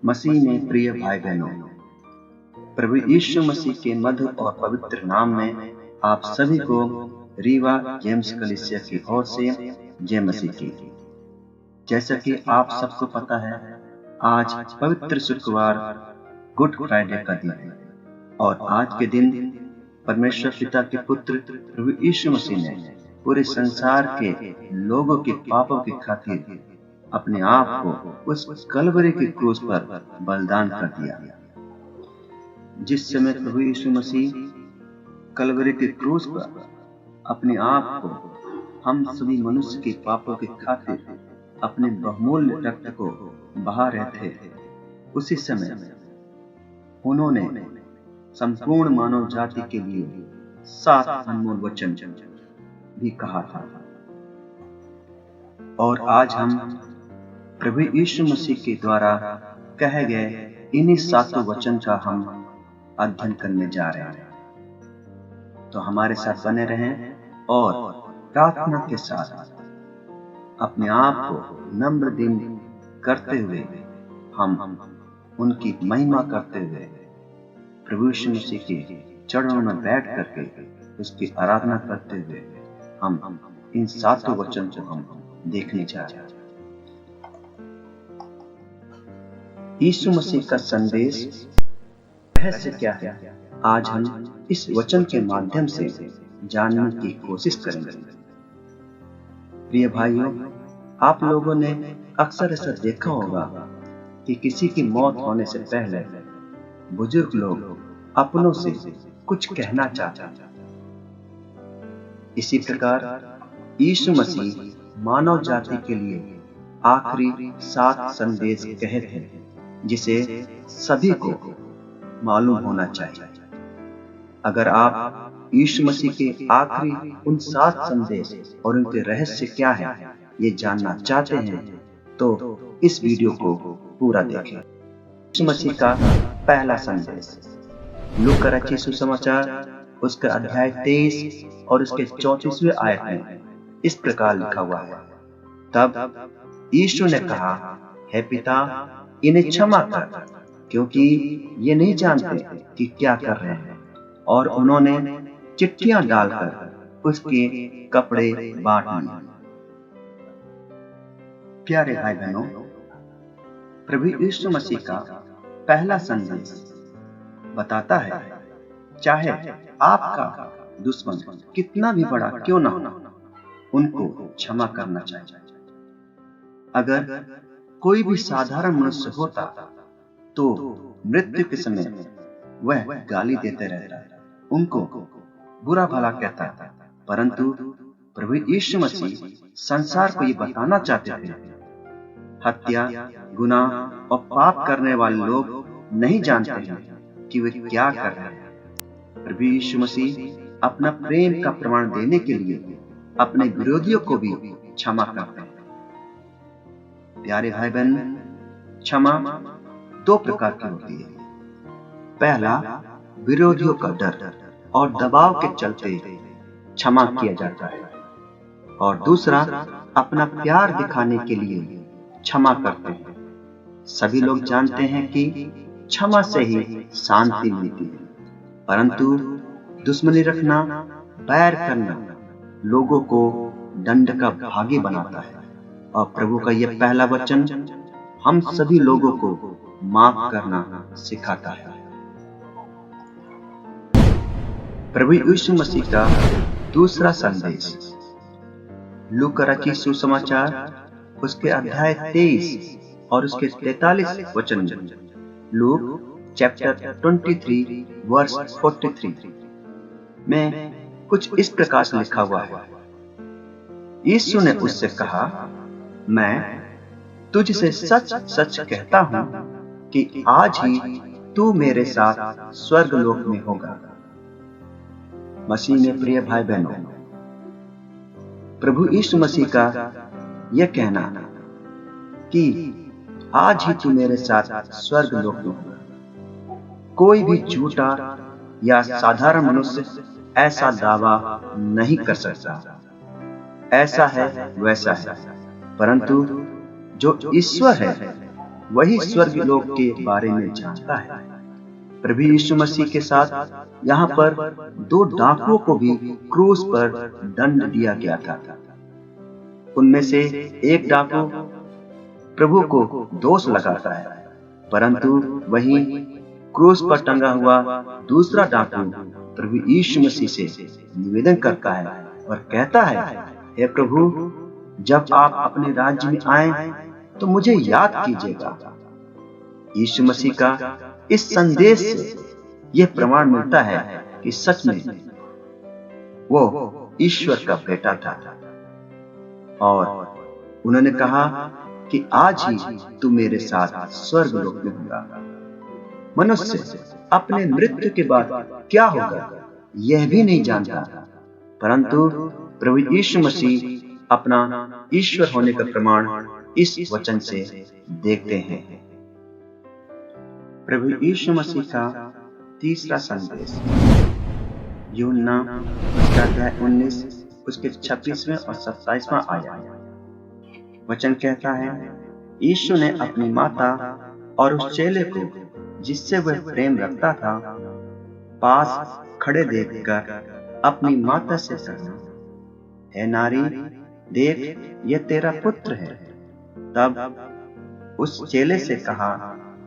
मसीह में प्रिय भाई बहनों, प्रभु यीशु मसीह के मधुर और पवित्र नाम में आप सभी को रीवा जेम्स कलीसिया की ओर से जय मसीह की। जैसा कि आप सबको पता है, आज पवित्र शुक्रवार गुड फ्राइडे का दिन है और आज के दिन परमेश्वर पिता के पुत्र प्रभु यीशु मसीह ने पूरे संसार के लोगों के पापों की खातिर अपने आप को उस कलवरी की क्रूस पर बलिदान कर दिया। जिस समय प्रभु यीशु मसीह कलवरी के क्रूस पर अपने आप को हम सभी मनुष्य के पापों की खातिर अपने बहुमूल्य रक्त को बहा रहे थे, उसी समय उन्होंने संपूर्ण मानव जाति के लिए 7 अनमोल वचन भी कहा था। और आज हम प्रभु यीशु मसीह के द्वारा कहे गए इन्हीं 7 वचन का हम अध्ययन करने जा रहे हैं। तो हमारे साथ बने रहें और प्रार्थना के साथ अपने आप को नम्र दिन करते हुए हम उनकी महिमा करते हुए प्रभु यीशु मसीह के चरणों में बैठ करके उसकी आराधना करते हुए हम इन 7 वचन को हम देखने जा रहे हैं। यीशु मसीह का संदेश रहस्य क्या है, आज हम इस वचन के माध्यम से जानने की कोशिश करेंगे। प्रिय भाइयों, आप लोगों ने अक्सर ऐसा देखा होगा कि किसी की मौत होने से पहले बुजुर्ग लोग अपनों से कुछ कहना चाहते हैं। इसी प्रकार यीशु मसीह मानव जाति के लिए आखिरी 7 संदेश कहे थे, जिसे सभी को मालूम होना चाहिए। अगर आप यीशु मसीह के आखिरी उन 7 संदेश और उनके रहस्य क्या है ये जानना चाहते हैं, तो इस वीडियो को पूरा देखें। यीशु मसीह का पहला संदेश लूका रचित सुसमाचार उसका अध्याय 23 और उसके 34वें आयत में इस प्रकार लिखा हुआ है, तब यीशु ने कहा, हे पिता, इन्हें क्षमा कर, क्योंकि ये नहीं जानते कि क्या कर रहे हैं। और उन्होंने चिट्ठियां डालकर उसके कपड़े बांट लिए। प्यारे भाई बहनों, प्रभु यीशु मसीह का पहला संदेश बताता है, चाहे आपका दुश्मन कितना भी बड़ा क्यों ना हो, उनको क्षमा करना चाहिए। अगर कोई भी साधारण मनुष्य होता तो मृत्यु के समय वह गाली देते रहता, उनको बुरा भला कहता, परंतु प्रभु यीशु मसीह संसार को ये बताना चाहते थे, हत्या, गुनाह और पाप करने वाले लोग नहीं जानते हैं कि वे क्या कर रहे हैं। प्रभु यीशु मसीह अपना प्रेम का प्रमाण देने के लिए अपने विरोधियों को भी क्षमा करते हैं। प्यारे भाई बहन, क्षमा 2 प्रकार की होती है। पहला, विरोधियों का डर और दबाव के चलते क्षमा किया जाता है, और दूसरा, अपना प्यार दिखाने के लिए क्षमा करते हैं। सभी लोग जानते हैं कि क्षमा से ही शांति मिलती है, परंतु दुश्मनी रखना, बैर करना लोगों को दंड का भागी बनाता है। और प्रभु का यह पहला वचन हम सभी लोगों को माफ करना सिखाता है। प्रभु यीशु मसीह का दूसरा संदेश लूका रचित सुसमाचार उसके अध्याय 23 और उसके 43 वचन लूक चैप्टर 23 वर्स 43 में कुछ इस प्रकार से लिखा हुआ है, यीशु ने उससे कहा, मैं तुझसे सच सच कहता हूं कि आज ही तू मेरे साथ स्वर्ग लोक में होगा। मसीह में प्रिय भाई बहनों, प्रभु यीशु मसीह का यह कहना कि आज ही तू मेरे साथ स्वर्ग लोक में होगा, कोई भी झूठा या साधारण मनुष्य ऐसा दावा नहीं कर सकता। ऐसा है वैसा है, परंतु जो ईश्वर है वही स्वर्ग लोक के बारे में जानता है। प्रभु यीशु मसीह के साथ यहाँ पर दो डाकुओं को भी क्रूस पर दंड दिया गया था। उनमें से एक डाकू प्रभु को दोष लगाता है, परंतु वहीं क्रूस पर टंगा हुआ दूसरा डाकू प्रभु यीशु मसीह से निवेदन करता है और कहता है, हे प्रभु, जब आप अपने राज्य में आए तो मुझे याद कीजिएगा। यीशु मसीह का इस संदेश से यह प्रमाण मिलता है कि सच में वो ईश्वर का बेटा था और उन्होंने कहा कि आज ही तू मेरे साथ स्वर्ग लोक में होगा। मनुष्य अपने मृत्यु के बाद क्या होगा यह भी नहीं जानता, परंतु प्रभु यीशु मसीह अपना ईश्वर होने का प्रमाण इस वचन से देखते हैं। प्रभु यीशु मसीह का तीसरा संदेश, यूहन्ना उसका अध्याय 19 उसके 26वें और 27वां आयत। वचन कहता है, यीशु ने अपनी माता और उस चेले को जिससे वह प्रेम रखता था पास खड़े देखकर अपनी माता से कहा, हे नारी, देख यह तेरा पुत्र है। तब उस चेले से कहा,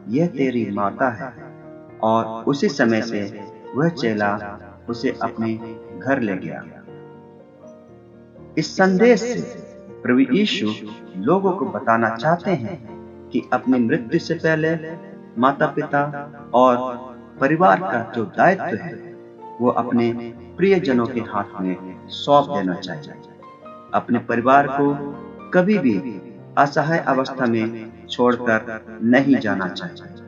यह तेरी माता है। और उसी समय से वह चेला उसे अपने घर ले गया। इस संदेश से प्रभु यीशु लोगों को बताना चाहते हैं कि अपनी मृत्यु से पहले माता पिता और परिवार का जो दायित्व है वो अपने प्रियजनों के हाथ में सौंप देना चाहिए। अपने परिवार को कभी भी असहाय अवस्था में छोड़कर नहीं जाना चाहिए।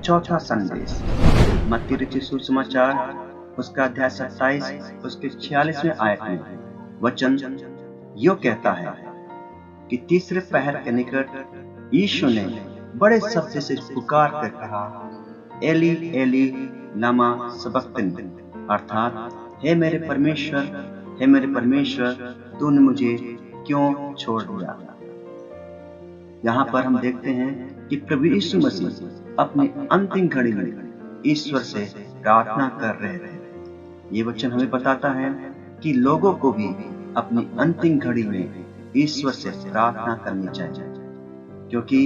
चौथा संदेश, मत्ती रचित सुसमाचार उसका अध्याय 27 उसके 46वें आयत में वचन यो कहता है कि तीसरे पहर के निकट यीशु ने बड़े शब्द से पुकार कर कहा, एली एली लमा सबक्तनी, अर्थात हे मेरे परमेश्वर, तूने मुझे क्यों छोड़ दिया। यहाँ पर हम देखते हैं कि प्रभु यीशु मसीह अपनी अंतिम घड़ी में ईश्वर से प्रार्थना कर रहे थे। ये वचन हमें बताता है कि लोगों को भी अपनी अंतिम घड़ी में ईश्वर से प्रार्थना करनी चाहिए, क्योंकि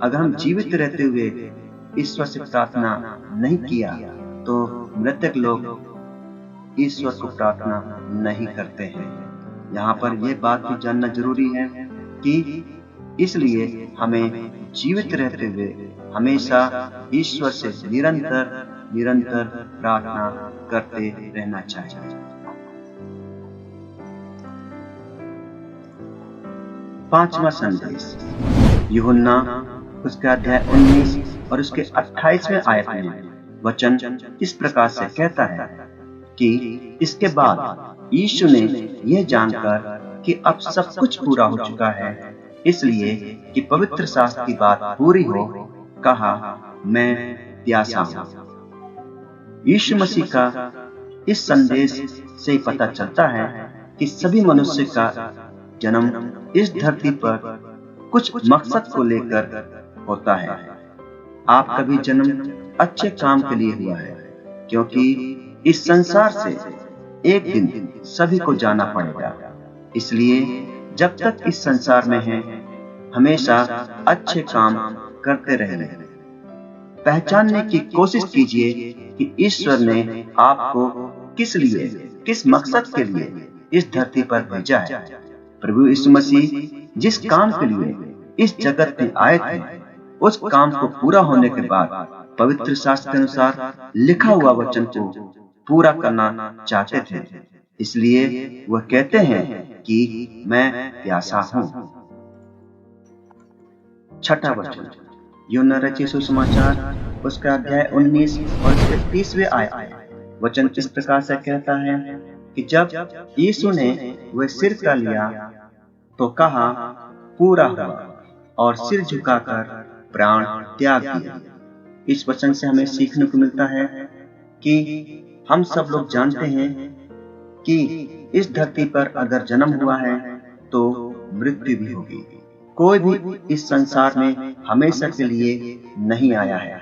अगर हम जीवित रहते हुए ईश्वर से प्रार्थना नहीं किया तो मृतक लोग ईश्वर को प्रार्थना नहीं करते हैं। यहाँ पर यह बात भी जानना जरूरी है कि इसलिए हमें जीवित रहते हुए हमेशा ईश्वर से निरंतर प्रार्थना करते रहना चाहिए। पांचवा संदेश, यूहन्ना उसका अध्याय 19 और उसके 28वें आयत में वचन इस प्रकार से कहता है कि इसके बाद यीशु ने यह जानकर कि अब सब कुछ पूरा हो चुका है, इसलिए कि पवित्र शास्त्र की बात पूरी हो, कहा, मैं प्यासा हूं। यीशु मसीह का इस संदेश से पता चलता है कि सभी मनुष्य का जन्म इस धरती पर कुछ मकसद को लेकर होता है। आपका भी जन्म अच्छे काम के लिए हुआ है, क्योंकि इस संसार से एक दिन सभी को जाना पड़ेगा। इसलिए जब तक इस संसार में हैं, हमेशा अच्छे काम करते रहना। पहचानने की कोशिश कीजिए कि ईश्वर ने आपको किस लिए, किस मकसद के लिए इस धरती पर भेजा है। प्रभु यीशु मसीह जिस काम के लिए इस जगत में आए थे, उस काम को पूरा होने के बाद पवित्र शास्त्र के अनुसार लिखा हुआ वचन को पूरा करना चाहते थे। इसलिए वह कहते हैं कि मैं प्यासा हूं। छठा वचन, यूहन्ना रचित सुसमाचार उसका अध्याय 19 और उसके 30वें आयत वचन इस प्रकार से कहता है कि जब यीशु ने वह सिर का लिया तो कहा, पूरा हुआ, और सिर झुकाकर प्राण त्याग दिया। इस वचन से हमें सीखने को मिलता है कि हम सब लोग जानते हैं कि इस धरती पर अगर जन्म हुआ है तो मृत्यु भी होगी। कोई भी इस संसार में हमेशा के लिए नहीं आया है।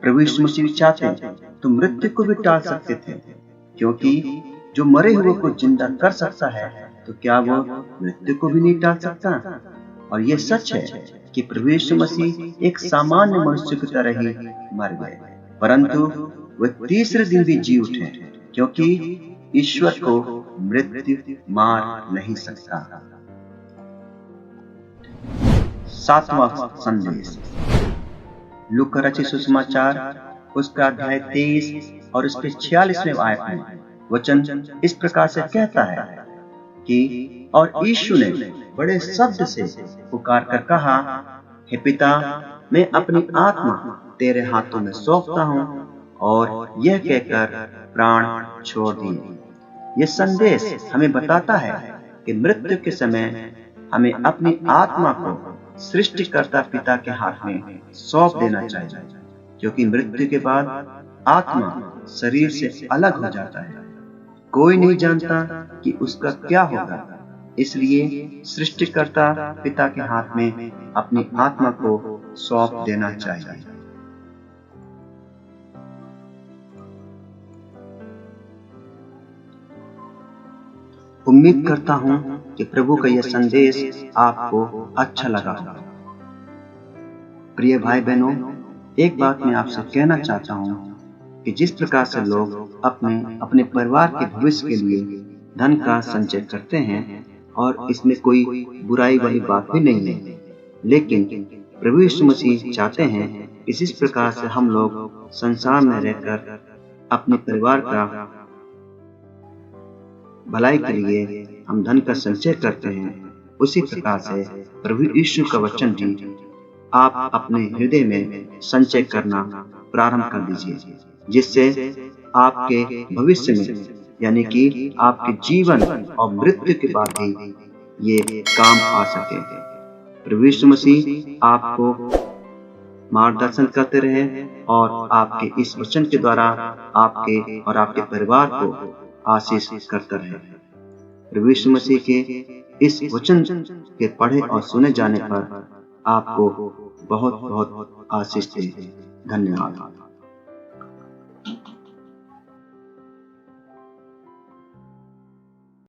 प्रभु यीशु मसीह चाहते तो मृत्यु को भी टाल सकते थे, क्योंकि जो मरे हुए को जिंदा कर सकता है तो क्या वो मृत्यु को भी नहीं टाल सकता? और यह सच है कि प्रभु यीशु मसीह एक सामान्य मनुष्य की तरह ही मर गए, परंतु वे तीसरे दिन भी जी उठे, क्योंकि ईश्वर को मृत्यु मार नहीं सकता। सातवां संदेश, लूका रचित सुसमाचार उसका अध्याय 23 और उसके 46वें आयत में वचन इस प्रकार से कहता है कि और यीशु ने बड़े शब्द से पुकार कर कहा, हे पिता, मैं अपनी आत्मा तेरे हाथों में सौंपता हूँ, और यह कहकर प्राण छोड़ दिए। यह संदेश हमें बताता है कि मृत्यु के समय हमें अपनी आत्मा को सृष्टिकर्ता पिता के हाथ में सौंप देना चाहिए, क्योंकि मृत्यु के बाद आत्मा शरीर से अलग हो जाता है। कोई नहीं जानता कि उसका क्या होगा, इसलिए सृष्टिकर्ता पिता के हाथ में अपनी आत्मा को सौंप देना चाहिए। उम्मीद करता हूं कि प्रभु का यह संदेश आपको अच्छा लगा होगा। प्रिय भाई बहनों, एक बात मैं आपसे कहना चाहता हूं कि जिस प्रकार से लोग अपने परिवार के भविष्य के लिए धन का संचय करते हैं, और इसमें कोई बुराई वाली बात भी नहीं है, लेकिन प्रभु यीशु मसीह चाहते हैं कि जिस प्रकार से हम लोग संसार में रहकर अपने परिवार का भलाई के लिए हम धन का संचय करते हैं, उसी प्रकार से प्रभु यीशु का वचन भी आप अपने हृदय में संचय करना प्रारंभ कर दीजिए, जिससे आपके भविष्य में, यानी कि आपके जीवन और मृत्यु के बाद भी ये काम आ सके। प्रभु यीशु मसीह आपको मार्गदर्शन करते रहे और आपके इस वचन के द्वारा आपके और आपके परिवार को आशीष करता रहे। प्रभु यीशु मसीह के इस वचन के पढ़े और सुने जाने पर आपको बहुत बहुत आशीष दे। धन्यवाद।